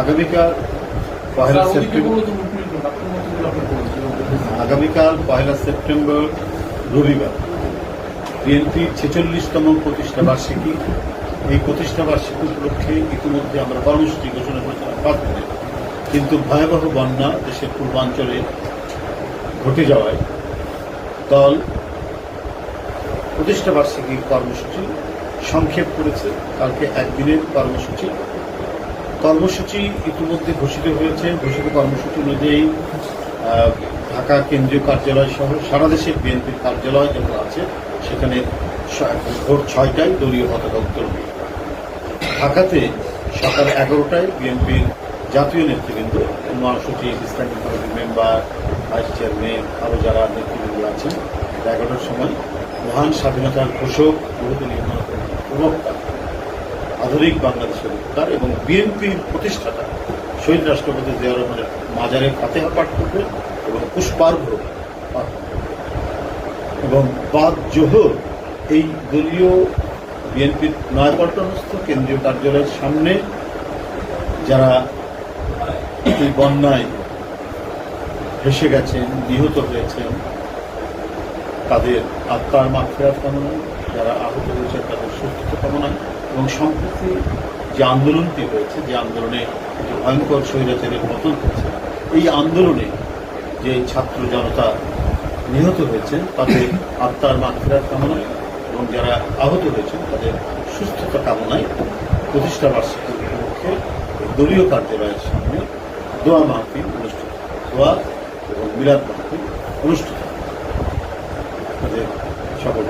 আগামীকাল পহেলা সেপ্টেম্বর রবিবার বিএনপির 46তম প্রতিষ্ঠা বার্ষিকী। এই প্রতিষ্ঠা বার্ষিকী উপলক্ষে ইতিমধ্যে আমরা কর্মসূচি ঘোষণা করেছিলাম 5 দিনে, কিন্তু ভয়াবহ বন্যা দেশের পূর্বাঞ্চলে ঘটে যাওয়ায় দল প্রতিষ্ঠা বার্ষিকীর কর্মসূচি সংক্ষেপ করেছে। কালকে একদিনের কর্মসূচি ইতিমধ্যে ঘোষিত হয়েছে। ঘোষিত কর্মসূচি অনুযায়ী ঢাকা কেন্দ্রীয় কার্যালয় সহ সারা দেশের বিএনপির কার্যালয় যেগুলো আছে সেখানে ভোর 6টায় দলীয় পতাকা উত্তোলন। ঢাকাতে সকাল 11টায় বিএনপির জাতীয় নেতৃবৃন্দ, মহাসচিব, ইসলামী কমিটির মেম্বার, ভাইস চেয়ারম্যান, আরও যারা নেতৃবৃন্দ আছেন 11টার সময় মহান স্বাধীনতার ঘোষক, বহুদলীয় প্রবক্তা, আধুনিক বাংলাদেশের উত্তার এবং বিএনপির প্রতিষ্ঠাতা শহীদ রাষ্ট্রপতি জিয়া রহমানের মাজারে ফাতেহা পাঠ করবে এবং পুষ্পার্ঘ পাঠ করবে এবং বাদ জোহর এই দলীয় বিএনপির নয়াপল্টনস্থ কেন্দ্রীয় কার্যালয়ের সামনে যারা এই বন্যায় ভেসে গেছেন, নিহত হয়েছেন, তাদের আত্মার মাগফিরাত কামনায়, যারা আহত হয়েছেন তাদের সুস্থতা কামনায় এবং সম্প্রতি যে আন্দোলনটি হয়েছে, যে আন্দোলনে ভয়ঙ্কর স্বৈরাচারের পতন হয়েছে, এই আন্দোলনে যে ছাত্র জনতা নিহত হয়েছেন তাদের আত্মার মাগফিরাত কামনায় এবং যারা আহত হয়েছেন তাদের সুস্থতা কামনায় প্রতিষ্ঠা বার্ষিকী উপলক্ষে দলীয় কার্যালয়ের সামনে দোয়া মাহফিল অনুষ্ঠিত, দোয়া এবং মিলাদ মাহফিল অনুষ্ঠিত। তাদের সকল